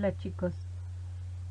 Hola chicos,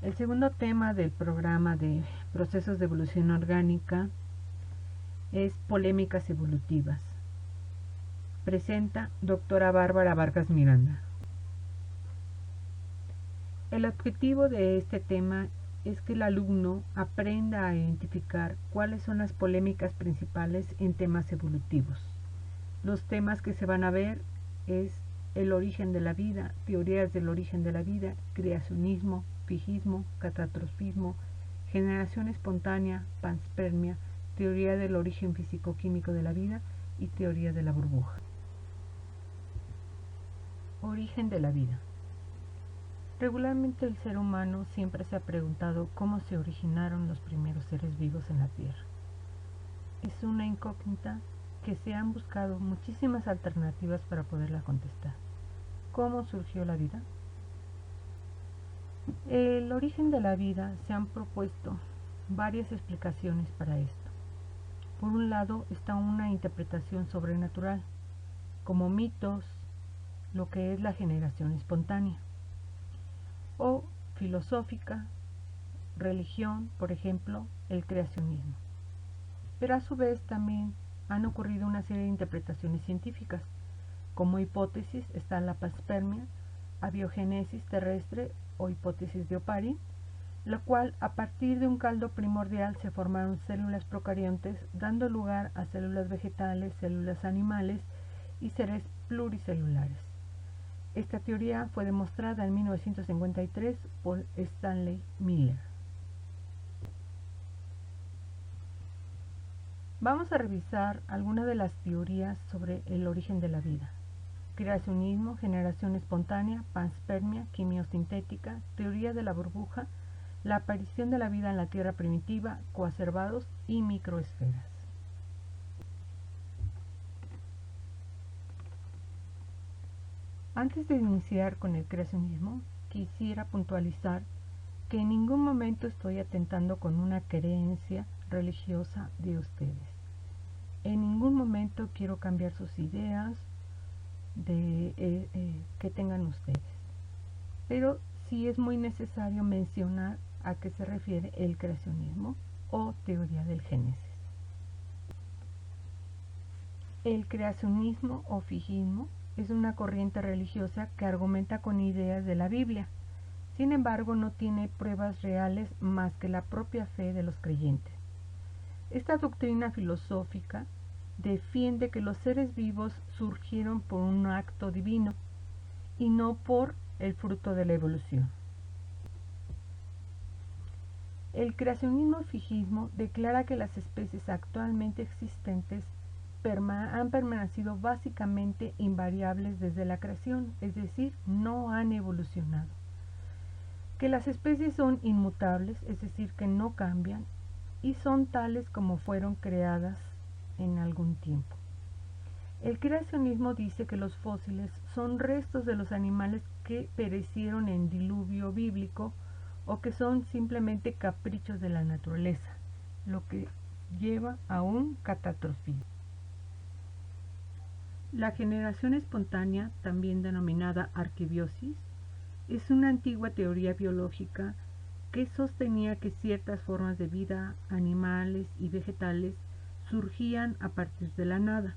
el segundo tema del programa de procesos de evolución orgánica es polémicas evolutivas. Presenta doctora Bárbara Vargas Miranda. El objetivo de este tema es que el alumno aprenda a identificar cuáles son las polémicas principales en temas evolutivos. Los temas que se van a ver es el origen de la vida, teorías del origen de la vida, creacionismo, fijismo, catastrofismo, generación espontánea, panspermia, teoría del origen físico-químico de la vida y teoría de la burbuja. Origen de la vida. Regularmente el ser humano siempre se ha preguntado cómo se originaron los primeros seres vivos en la Tierra. Es una incógnita que se han buscado muchísimas alternativas para poderla contestar. ¿Cómo surgió la vida? El origen de la vida se han propuesto varias explicaciones para esto. Por un lado está una interpretación sobrenatural, como mitos, lo que es la generación espontánea, o filosófica, religión, por ejemplo, el creacionismo. Pero a su vez también han ocurrido una serie de interpretaciones científicas. Como hipótesis está la panspermia, abiogénesis terrestre o hipótesis de Oparin, la cual a partir de un caldo primordial se formaron células procariontes, dando lugar a células vegetales, células animales y seres pluricelulares. Esta teoría fue demostrada en 1953 por Stanley Miller. Vamos a revisar algunas de las teorías sobre el origen de la vida. Creacionismo, generación espontánea, panspermia, quimiosintética, teoría de la burbuja, la aparición de la vida en la Tierra primitiva, coacervados y microesferas. Antes de iniciar con el creacionismo, quisiera puntualizar que en ningún momento estoy atentando con una creencia religiosa de ustedes. En ningún momento quiero cambiar sus ideas que tengan ustedes. Pero sí es muy necesario mencionar a qué se refiere el creacionismo o teoría del Génesis. El creacionismo o fijismo es una corriente religiosa que argumenta con ideas de la Biblia. Sin embargo, no tiene pruebas reales más que la propia fe de los creyentes. Esta doctrina filosófica defiende que los seres vivos surgieron por un acto divino y no por el fruto de la evolución. El creacionismo fijismo declara que las especies actualmente existentes han permanecido básicamente invariables desde la creación, es decir, no han evolucionado. Que las especies son inmutables, es decir, que no cambian y son tales como fueron creadas en algún tiempo. El creacionismo dice que los fósiles son restos de los animales que perecieron en diluvio bíblico o que son simplemente caprichos de la naturaleza, lo que lleva a un catastrofismo. La generación espontánea, también denominada arquebiosis, es una antigua teoría biológica que sostenía que ciertas formas de vida, animales y vegetales, surgían a partir de la nada.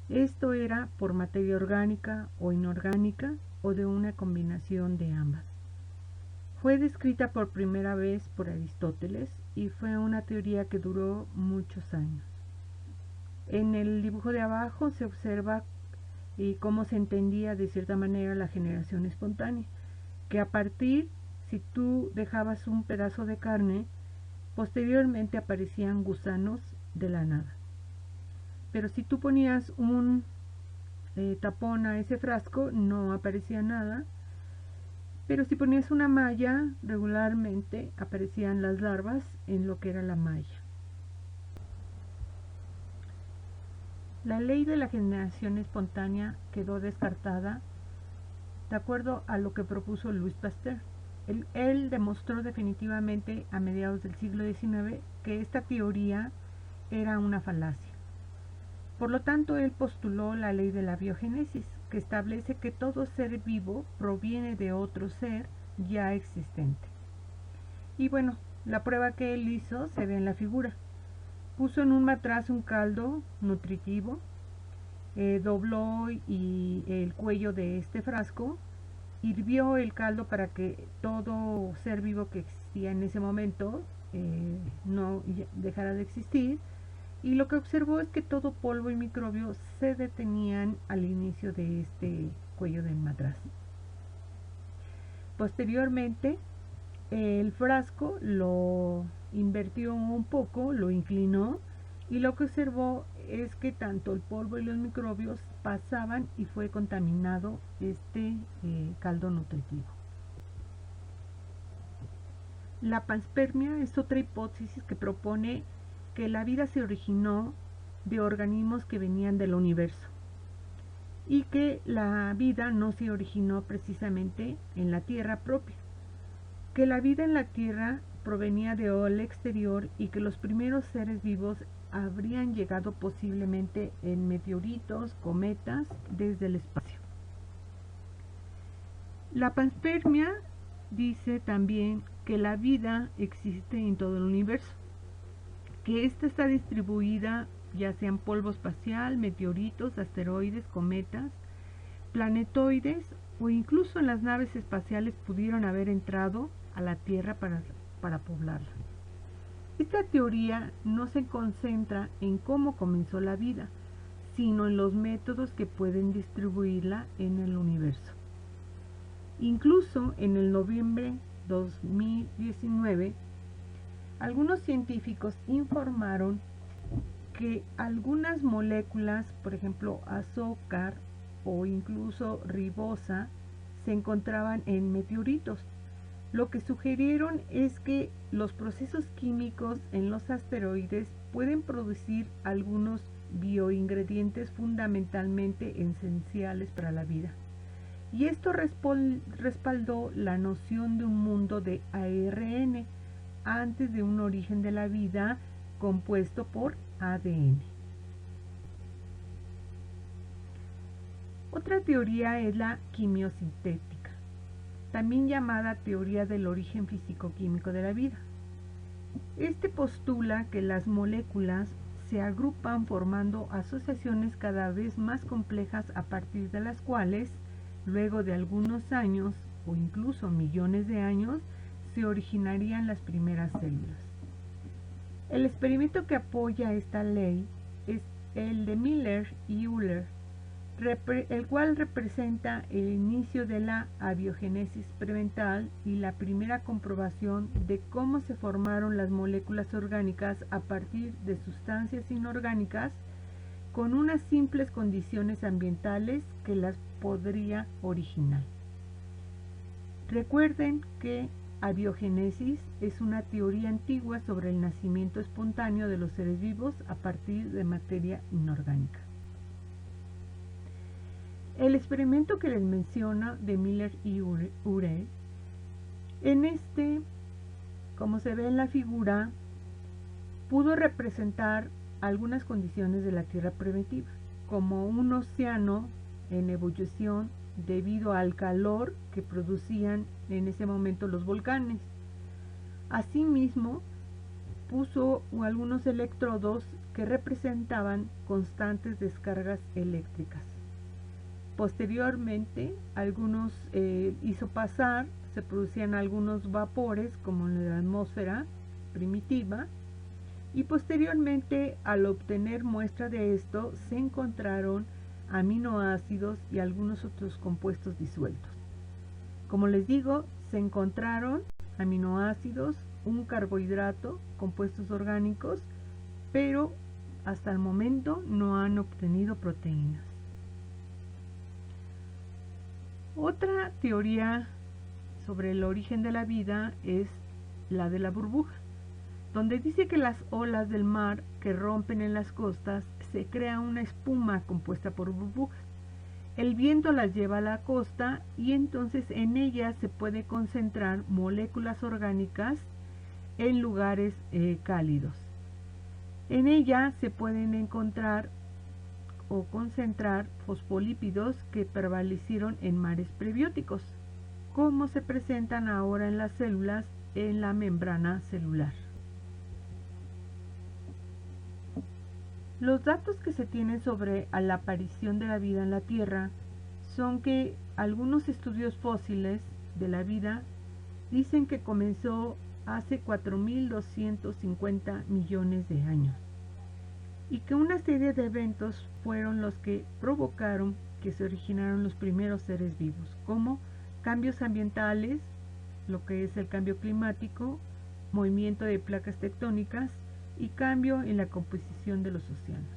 Esto era por materia orgánica o inorgánica o de una combinación de ambas. Fue descrita por primera vez por Aristóteles y fue una teoría que duró muchos años. En el dibujo de abajo se observa cómo se entendía de cierta manera la generación espontánea, que a partir, si tú dejabas un pedazo de carne, posteriormente aparecían gusanos de la nada. Pero si tú ponías un tapón a ese frasco, no aparecía nada. Pero si ponías una malla, regularmente aparecían las larvas en lo que era la malla. La ley de la generación espontánea quedó descartada de acuerdo a lo que propuso Louis Pasteur. Él demostró definitivamente a mediados del siglo XIX que esta teoría era una falacia. Por lo tanto, él postuló la ley de la biogénesis, que establece que todo ser vivo proviene de otro ser ya existente. Y bueno, la prueba que él hizo se ve en la figura. Puso en un matraz un caldo nutritivo, dobló el cuello de este frasco, hirvió el caldo para que todo ser vivo que existía en ese momento no dejara de existir, y lo que observó es que todo polvo y microbio se detenían al inicio de este cuello del matraz. Posteriormente, el frasco lo invirtió un poco, lo inclinó, y lo que observó es que tanto el polvo y los microbios pasaban y fue contaminado este caldo nutritivo. La panspermia es otra hipótesis que propone que la vida se originó de organismos que venían del universo y que la vida no se originó precisamente en la Tierra propia, que la vida en la Tierra provenía del exterior y que los primeros seres vivos habrían llegado posiblemente en meteoritos, cometas, desde el espacio. La panspermia dice también que la vida existe en todo el universo, que ésta está distribuida ya sean polvo espacial, meteoritos, asteroides, cometas, planetoides o incluso en las naves espaciales pudieron haber entrado a la Tierra para poblarla. Esta teoría no se concentra en cómo comenzó la vida, sino en los métodos que pueden distribuirla en el universo. Incluso en el noviembre 2019, algunos científicos informaron que algunas moléculas, por ejemplo azúcar o incluso ribosa, se encontraban en meteoritos. Lo que sugirieron es que los procesos químicos en los asteroides pueden producir algunos bioingredientes fundamentalmente esenciales para la vida. Y esto respaldó la noción de un mundo de ARN antes de un origen de la vida compuesto por ADN. Otra teoría es la quimiosintética, también llamada teoría del origen físico-químico de la vida. Este postula que las moléculas se agrupan formando asociaciones cada vez más complejas a partir de las cuales, luego de algunos años o incluso millones de años, se originarían las primeras células. El experimento que apoya esta ley es el de Miller y Euler, el cual representa el inicio de la abiogénesis experimental y la primera comprobación de cómo se formaron las moléculas orgánicas a partir de sustancias inorgánicas con unas simples condiciones ambientales que las podría originar. Recuerden que abiogénesis es una teoría antigua sobre el nacimiento espontáneo de los seres vivos a partir de materia inorgánica. El experimento que les menciona de Miller y Euler, en este, como se ve en la figura, pudo representar algunas condiciones de la Tierra primitiva, como un océano en ebullición debido al calor que producían en ese momento los volcanes. Asimismo, puso algunos electrodos que representaban constantes descargas eléctricas. Posteriormente, algunos hizo pasar, se producían algunos vapores como en la atmósfera primitiva, y posteriormente, al obtener muestra de esto, se encontraron aminoácidos y algunos otros compuestos disueltos. Como les digo, se encontraron aminoácidos, un carbohidrato, compuestos orgánicos, pero hasta el momento no han obtenido proteínas. Otra teoría sobre el origen de la vida es la de la burbuja, donde dice que las olas del mar que rompen en las costas se crea una espuma compuesta por burbujas. El viento las lleva a la costa y entonces en ellas se puede concentrar moléculas orgánicas en lugares cálidos. En ella se pueden encontrar o concentrar fosfolípidos que prevalecieron en mares prebióticos, como se presentan ahora en las células en la membrana celular. Los datos que se tienen sobre la aparición de la vida en la Tierra son que algunos estudios fósiles de la vida dicen que comenzó hace 4.250 millones de años y que una serie de eventos fueron los que provocaron que se originaron los primeros seres vivos, como cambios ambientales, lo que es el cambio climático, movimiento de placas tectónicas y cambio en la composición de los océanos.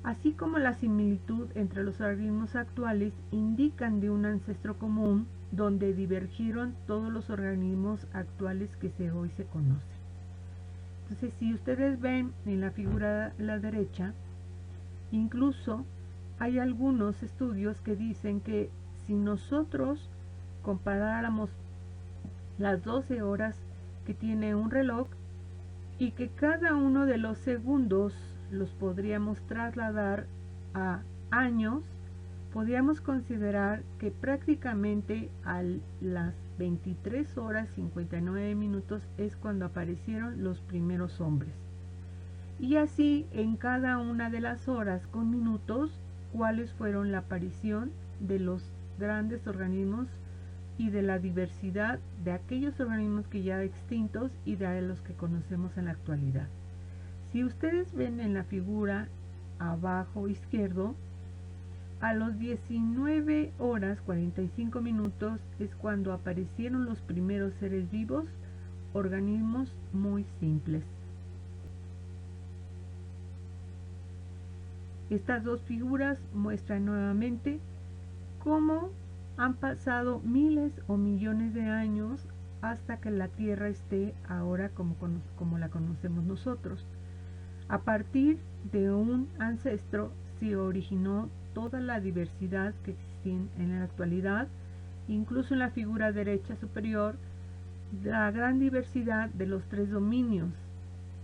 Así como la similitud entre los organismos actuales indican de un ancestro común donde divergieron todos los organismos actuales que hoy se conocen. Entonces, si ustedes ven en la figura a la derecha, incluso hay algunos estudios que dicen que si nosotros comparáramos las 12 horas que tiene un reloj y que cada uno de los segundos los podríamos trasladar a años, podríamos considerar que prácticamente a las 23 horas 59 minutos es cuando aparecieron los primeros hombres. Y así en cada una de las horas con minutos, cuáles fueron la aparición de los grandes organismos y de la diversidad de aquellos organismos que ya extintos y de los que conocemos en la actualidad. Si ustedes ven en la figura abajo izquierdo, a los 19 horas 45 minutos es cuando aparecieron los primeros seres vivos, organismos muy simples. Estas dos figuras muestran nuevamente cómo han pasado miles o millones de años hasta que la Tierra esté ahora como la conocemos nosotros. A partir de un ancestro se originó toda la diversidad que existe en la actualidad, incluso en la figura derecha superior, la gran diversidad de los tres dominios,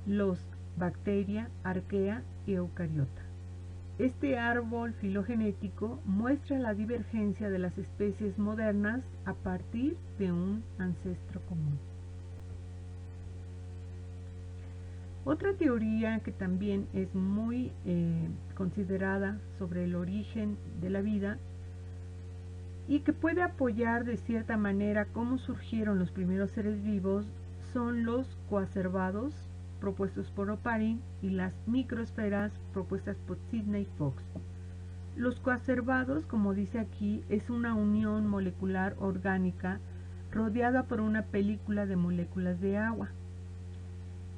los bacteria, arquea y eucariota. Este árbol filogenético muestra la divergencia de las especies modernas a partir de un ancestro común. Otra teoría que también es muy considerada sobre el origen de la vida y que puede apoyar de cierta manera cómo surgieron los primeros seres vivos son los coacervados propuestos por Oparin y las microesferas propuestas por Sidney Fox. Los coacervados, como dice aquí, es una unión molecular orgánica rodeada por una película de moléculas de agua.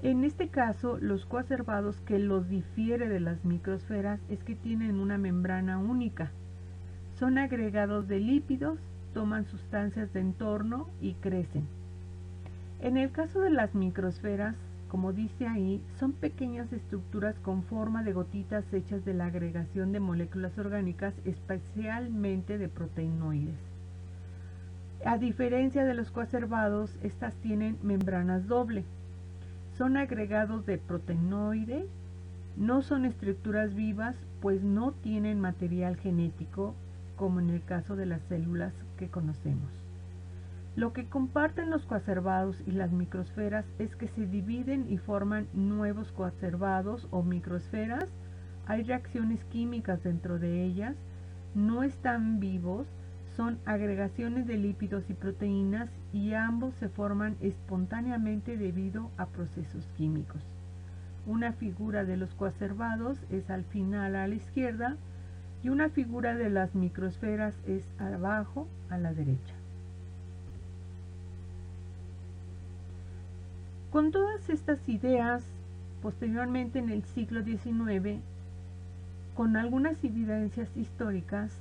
En este caso, los coacervados, que los difiere de las microesferas, es que tienen una membrana única. Son agregados de lípidos, toman sustancias de entorno y crecen. En el caso de las microesferas, como dice ahí, son pequeñas estructuras con forma de gotitas hechas de la agregación de moléculas orgánicas, especialmente de proteinoides. A diferencia de los coacervados, estas tienen membranas doble. Son agregados de proteinoide, no son estructuras vivas, pues no tienen material genético, como en el caso de las células que conocemos. Lo que comparten los coacervados y las microesferas es que se dividen y forman nuevos coacervados o microesferas. Hay reacciones químicas dentro de ellas, no están vivos, son agregaciones de lípidos y proteínas y ambos se forman espontáneamente debido a procesos químicos. Una figura de los coacervados es al final a la izquierda y una figura de las microesferas es abajo a la derecha. Con todas estas ideas, posteriormente en el siglo XIX, con algunas evidencias históricas,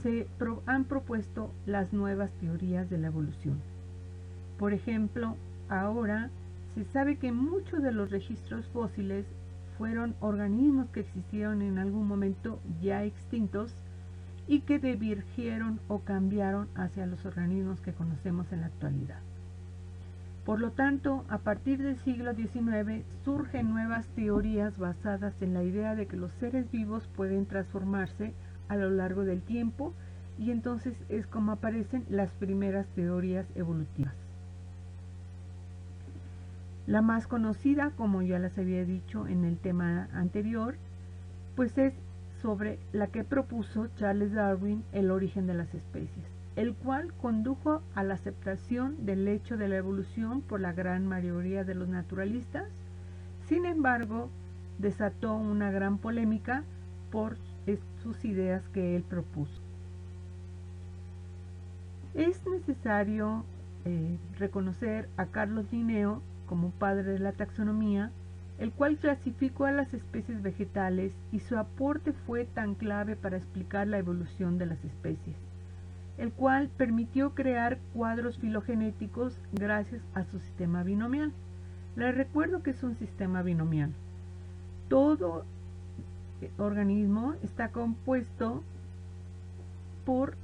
se han propuesto las nuevas teorías de la evolución. Por ejemplo, ahora se sabe que muchos de los registros fósiles fueron organismos que existieron en algún momento ya extintos y que divergieron o cambiaron hacia los organismos que conocemos en la actualidad. Por lo tanto, a partir del siglo XIX surgen nuevas teorías basadas en la idea de que los seres vivos pueden transformarse a lo largo del tiempo, y entonces es como aparecen las primeras teorías evolutivas. La más conocida, como ya les había dicho en el tema anterior, pues es sobre la que propuso Charles Darwin, el origen de las especies, el cual condujo a la aceptación del hecho de la evolución por la gran mayoría de los naturalistas. Sin embargo, desató una gran polémica por sus ideas que él propuso. Es necesario reconocer a Carlos Linneo como padre de la taxonomía, el cual clasificó a las especies vegetales, y su aporte fue tan clave para explicar la evolución de las especies, el cual permitió crear cuadros filogenéticos gracias a su sistema binomial. Les recuerdo que es un sistema binomial. Todo organismo está compuesto por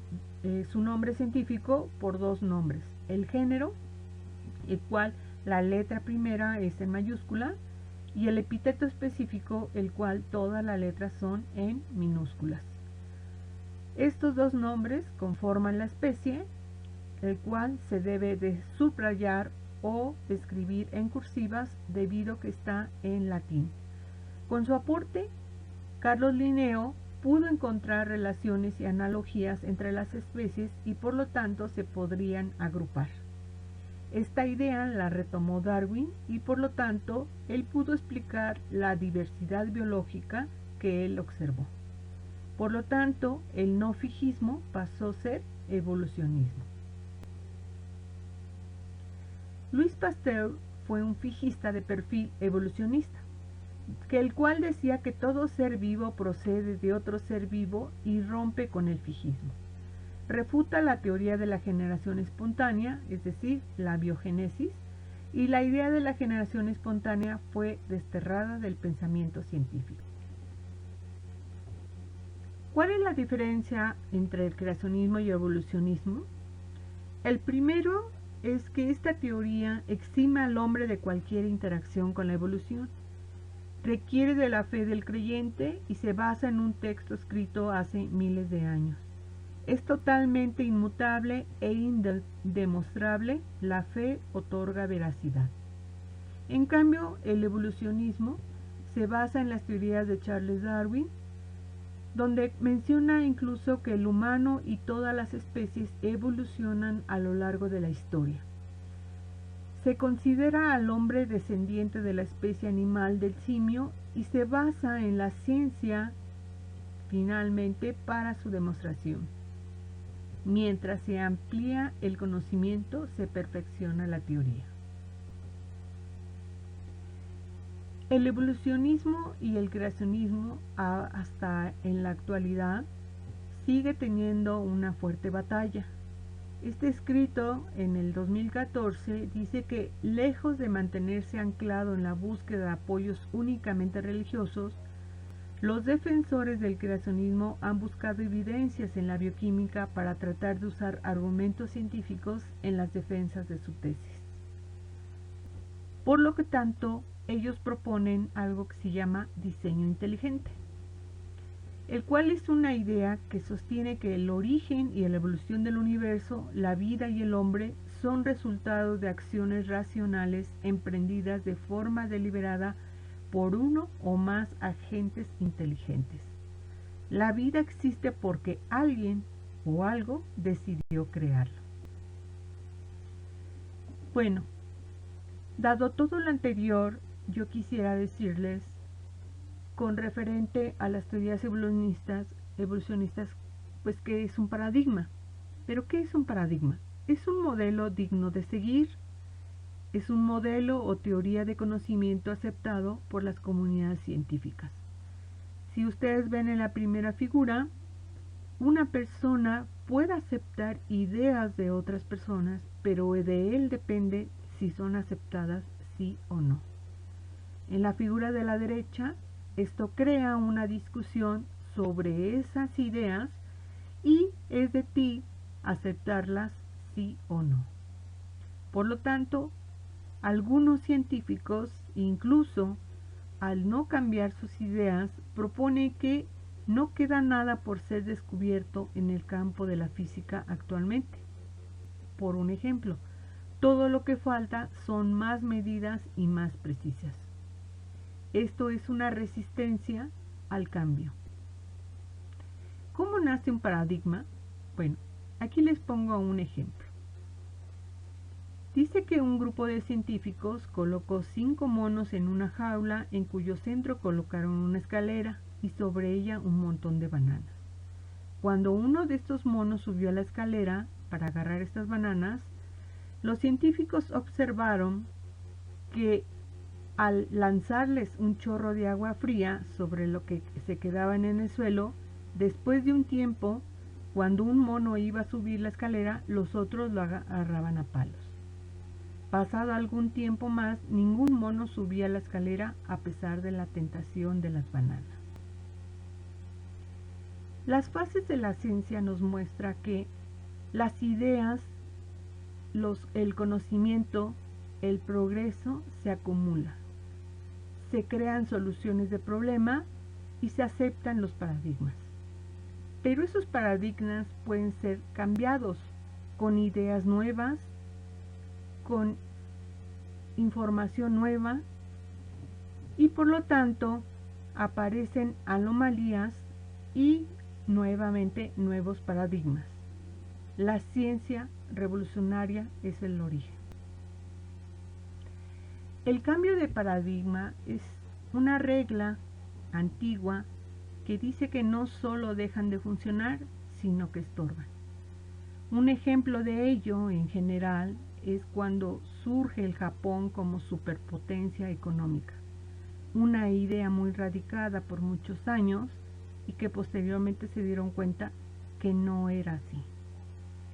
su nombre científico por dos nombres: el género, el cual la letra primera es en mayúscula, y el epíteto específico, el cual todas las letras son en minúsculas. Estos dos nombres conforman la especie, el cual se debe de subrayar o escribir en cursivas debido a que está en latín. Con su aporte, Carlos Linneo pudo encontrar relaciones y analogías entre las especies y por lo tanto se podrían agrupar. Esta idea la retomó Darwin y por lo tanto él pudo explicar la diversidad biológica que él observó. Por lo tanto, el no fijismo pasó a ser evolucionismo. Louis Pasteur fue un fijista de perfil evolucionista, el cual decía que todo ser vivo procede de otro ser vivo y rompe con el fijismo. Refuta la teoría de la generación espontánea, es decir, la biogénesis, y la idea de la generación espontánea fue desterrada del pensamiento científico. ¿Cuál es la diferencia entre el creacionismo y el evolucionismo? El primero es que esta teoría exime al hombre de cualquier interacción con la evolución. Requiere de la fe del creyente y se basa en un texto escrito hace miles de años. Es totalmente inmutable e indemostrable, la fe otorga veracidad. En cambio, el evolucionismo se basa en las teorías de Charles Darwin, donde menciona incluso que el humano y todas las especies evolucionan a lo largo de la historia. Se considera al hombre descendiente de la especie animal del simio y se basa en la ciencia finalmente para su demostración. Mientras se amplía el conocimiento, se perfecciona la teoría. El evolucionismo y el creacionismo hasta en la actualidad sigue teniendo una fuerte batalla. Este escrito en el 2014 dice que, lejos de mantenerse anclado en la búsqueda de apoyos únicamente religiosos, los defensores del creacionismo han buscado evidencias en la bioquímica para tratar de usar argumentos científicos en las defensas de su tesis. Por lo que tanto, ellos proponen algo que se llama diseño inteligente, el cual es una idea que sostiene que el origen y la evolución del universo, la vida y el hombre son resultados de acciones racionales emprendidas de forma deliberada por uno o más agentes inteligentes. La vida existe porque alguien o algo decidió crearlo. Bueno, dado todo lo anterior, yo quisiera decirles, con referente a las teorías evolucionistas, pues que es un paradigma. ¿Pero qué es un paradigma? Es un modelo digno de seguir. Es un modelo o teoría de conocimiento aceptado por las comunidades científicas. Si ustedes ven en la primera figura, una persona puede aceptar ideas de otras personas, pero de él depende si son aceptadas sí o no. En la figura de la derecha, esto crea una discusión sobre esas ideas y es de ti aceptarlas sí o no. Por lo tanto, Algunos científicos, incluso al no cambiar sus ideas, propone que no queda nada por ser descubierto en el campo de la física actualmente. Por un ejemplo, todo lo que falta son más medidas y más precisas. Esto es una resistencia al cambio. ¿Cómo nace un paradigma? Bueno, aquí les pongo un ejemplo. Dice que un grupo de científicos colocó 5 monos en una jaula en cuyo centro colocaron una escalera y sobre ella un montón de bananas. Cuando uno de estos monos subió a la escalera para agarrar estas bananas, los científicos observaron que al lanzarles un chorro de agua fría sobre lo que se quedaban en el suelo, después de un tiempo, cuando un mono iba a subir la escalera, los otros lo agarraban a palos. Pasado algún tiempo más, ningún mono subía la escalera a pesar de la tentación de las bananas. Las fases de la ciencia nos muestran que las ideas, el conocimiento, el progreso se acumula. Se crean soluciones de problema y se aceptan los paradigmas. Pero esos paradigmas pueden ser cambiados con ideas nuevas, con información nueva, y por lo tanto aparecen anomalías y nuevamente nuevos paradigmas. La ciencia revolucionaria es el origen. El cambio de paradigma es una regla antigua que dice que no solo dejan de funcionar, sino que estorban. Un ejemplo de ello en general es cuando surge el Japón como superpotencia económica, una idea muy radicada por muchos años y que posteriormente se dieron cuenta que no era así.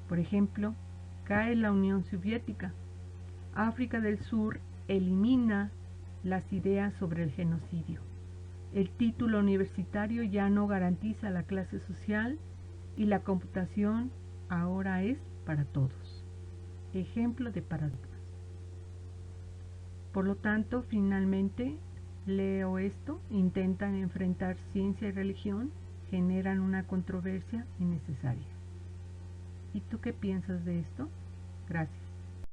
Por ejemplo, cae la Unión Soviética. África del Sur elimina las ideas sobre el genocidio. El título universitario ya no garantiza la clase social y la computación ahora es para todos. Ejemplo de paradigmas. Por lo tanto, finalmente, leo esto, intentan enfrentar ciencia y religión, generan una controversia innecesaria. ¿Y tú qué piensas de esto? Gracias.